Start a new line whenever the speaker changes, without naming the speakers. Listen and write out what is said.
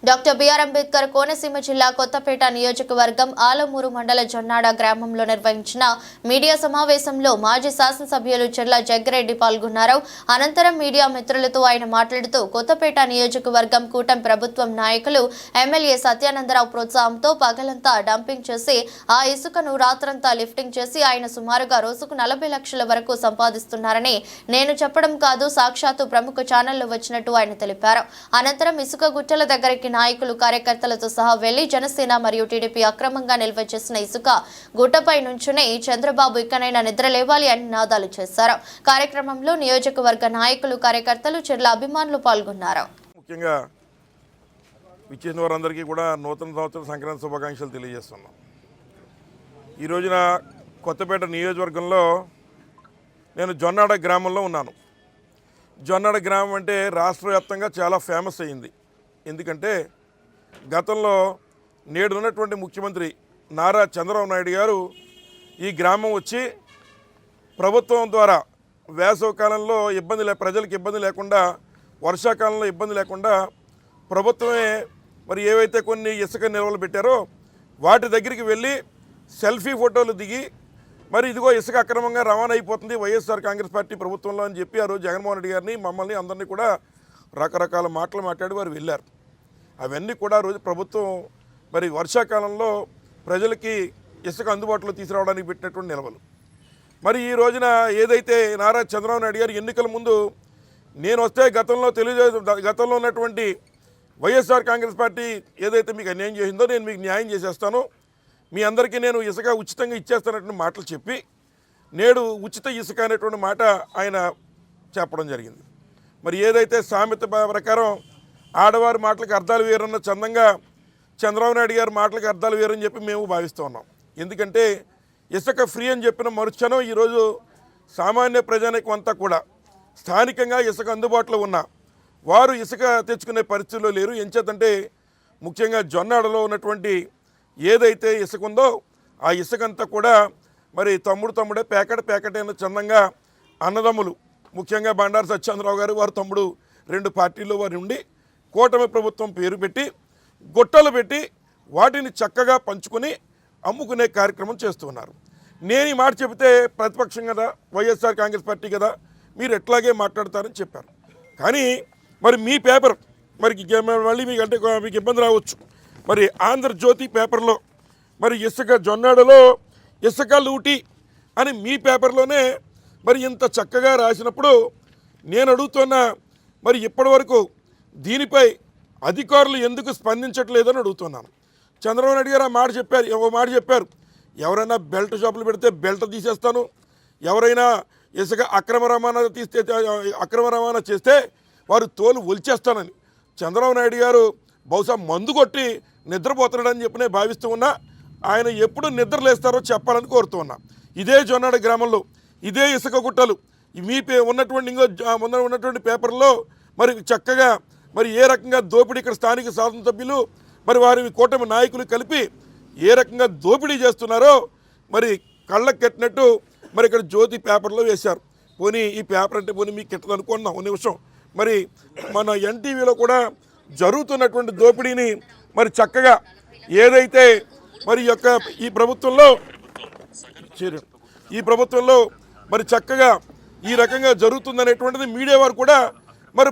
Doctor BR Ambedkar Konaseema జిల్లా కొత్తపేట నియోజకవర్గం ఆలమూరు మండల జొన్నాడ గ్రామంలో నిర్వహించిన మీడియా సమావేశంలో మాజీ శాసనసభ్యులు చెర్ల జగ్గిరెడ్డి పాల్గొన్నారు. అనంతరం మీడియా మిత్రులతో ఆయన మాట్లాడుతూ కొత్తపేట నియోజకవర్గం కూటమి ప్రభుత్వం నాయకులు ఎమ్మెల్యే సత్యానందరావు ప్రోత్సాహంతో పగలంతా డంపింగ్ చేసి ఆ ఇసుకను రాత్రంతా లిఫ్టింగ్ చేసి ఆయన సుమారుగా రోజుకు 40 లక్షల వరకు సంపాదిస్తున్నారని నేను చెప్పడం కాదు, సాక్షాత్తు ప్రముఖ ఛానల్లో వచ్చినట్టు ఆయన తెలిపారు. అనంతరం ఇసుక గుట్టల దగ్గరికి నాయకులు కార్యకర్తలతో సహా వెళ్లి జనసేన మరియు టీడీపీ అక్రమంగా నిల్వ చేసిన ఇసుక గుట్టపై నుంచునే చంద్రబాబు ఇకనైనా నిద్ర లేవాలి అని నినాదాలు చేశారు. కార్యక్రమంలో నియోజకవర్గ నాయకులు కార్యకర్తలు చెర్ల అభిమానులు పాల్గొన్నారు.
ముఖ్యంగా విచ్చేసిన వారందరికీ కూడా నూతన సంవత్సర సంక్రాంతి శుభాకాంక్షలు తెలియజేస్తున్నాం. ఈ రోజున కొత్తపేట నియోజకవర్గంలో నేను జొన్నాడ గ్రామంలో ఉన్నాను. జొన్నాడ గ్రామం అంటే రాష్ట్ర వ్యాప్తంగా చాలా ఫేమస్ అయింది. ఎందుకంటే గతంలో నేడున్నటువంటి ముఖ్యమంత్రి నారా చంద్రబాబు నాయుడు గారు ఈ గ్రామం వచ్చి ప్రభుత్వం ద్వారా వేసవి కాలంలో ప్రజలకు ఇబ్బంది లేకుండా, వర్షాకాలంలో ఇబ్బంది లేకుండా ప్రభుత్వమే మరి ఏవైతే కొన్ని ఇసుక నిల్వలు పెట్టారో వాటి దగ్గరికి వెళ్ళి సెల్ఫీ ఫోటోలు దిగి మరి ఇదిగో ఇసుక అక్రమంగా రవాణా అయిపోతుంది వైఎస్ఆర్ కాంగ్రెస్ పార్టీ ప్రభుత్వంలో అని చెప్పి ఆ రోజు జగన్మోహన్ రెడ్డి గారిని మమ్మల్ని అందరినీ కూడా రకరకాల మాటలు మాట్లాడి వారు వెళ్ళారు. అవన్నీ కూడా రోజు ప్రభుత్వం మరి వర్షాకాలంలో ప్రజలకి ఇసుక అందుబాటులో తీసుకురావడానికి పెట్టినటువంటి నిల్వలు. మరి ఈ రోజున ఏదైతే నారా చంద్రబాబు నాయుడు గారు ఎన్నికల ముందు నేను వస్తే గతంలో ఉన్నటువంటి వైఎస్ఆర్ కాంగ్రెస్ పార్టీ ఏదైతే మీకు అన్యాయం చేసిందో నేను మీకు న్యాయం చేసేస్తాను, మీ అందరికీ నేను ఇసుక ఉచితంగా ఇచ్చేస్తానటువంటి మాటలు చెప్పి నేడు ఉచిత ఇసుక అనేటువంటి మాట ఆయన చెప్పడం జరిగింది. మరి ఏదైతే సామెత ప్రకారం ఆడవారి మాటలకు అర్థాలు వేరన్న చందంగా చంద్రబాబు నాయుడు గారి మాటలకు అర్థాలు వేరని చెప్పి మేము భావిస్తూ ఉన్నాం. ఎందుకంటే ఇసుక ఫ్రీ అని చెప్పిన మరుక్షణం ఈరోజు సామాన్య ప్రజానికం అంతా కూడా స్థానికంగా ఇసుక అందుబాటులో ఉన్న వారు ఇసుక తెచ్చుకునే పరిస్థితుల్లో లేరు. ఎంచేతంటే ముఖ్యంగా జొన్నాడలో ఉన్నటువంటి ఏదైతే ఇసుక ఉందో ఆ ఇసుకంతా కూడా మరి తమ్ముడే ప్యాకెట్ అయిన చందంగా అన్నదమ్ములు ముఖ్యంగా బండారు సత్యేంద్రరావు గారు వారు తమ్ముడు 2 పార్టీల్లో వారు ఉండి కూటమి ప్రభుత్వం పేరు పెట్టి గుట్టలు పెట్టి వాటిని చక్కగా పంచుకొని అమ్ముకునే కార్యక్రమం చేస్తున్నారు. నేను ఈ మాట చెబితే ప్రతిపక్షం కదా, వైఎస్ఆర్ కాంగ్రెస్ పార్టీ కదా, మీరు ఎట్లాగే మాట్లాడతారని చెప్పారు. కానీ మరి మీ పేపర్ మరి మళ్ళీ మీకు ఇబ్బంది రావచ్చు. మరి ఆంధ్రజ్యోతి పేపర్లో మరి ఇసుక జొన్నాడలో ఇసుక లూటి అని మీ పేపర్లోనే మరి ఇంత చక్కగా రాసినప్పుడు నేను అడుగుతున్నా, మరి ఇప్పటివరకు దీనిపై అధికారులు ఎందుకు స్పందించట్లేదని అడుగుతున్నాను. చంద్రబాబు నాయుడు గారు ఓ మాట చెప్పారు, ఎవరైనా బెల్ట్ షాపులు పెడితే బెల్ట్ తీసేస్తాను, ఎవరైనా ఇసుక అక్రమ రవాణా చేస్తే వారు తోలు ఒలిచేస్తానని. చంద్రబాబు నాయుడు గారు బహుశా మందు కొట్టి నిద్రపోతున్నాడని చెప్పి నేను భావిస్తూ ఉన్నా. ఆయన ఎప్పుడు నిద్రలేస్తారో చెప్పాలని కోరుతూ ఉన్నా. ఇదే జొన్నాడ గ్రామంలో ఇదే ఇసుక గుట్టలు మీ ఉన్నటువంటి పేపర్లో మరి చక్కగా మరి ఏ రకంగా దోపిడీ ఇక్కడ స్థానిక శాసనసభ్యులు మరి వారి కూటమి నాయకులు కలిపి ఏ రకంగా దోపిడీ చేస్తున్నారో మరి కళ్ళకు కట్టినట్టు మరి ఇక్కడ జ్యోతి పేపర్లో వేశారు. పోనీ ఈ పేపర్ అంటే పోనీ మీకు కిట్టదు అనుకున్నాం ఒక నిమిషం. మరి మన ఎన్టీవీలో కూడా జరుగుతున్నటువంటి దోపిడీని మరి చక్కగా ఏదైతే మరి ఈ ప్రభుత్వంలో మరి చక్కగా ఈ రకంగా జరుగుతుందనేటువంటిది మీడియా వారు కూడా మరి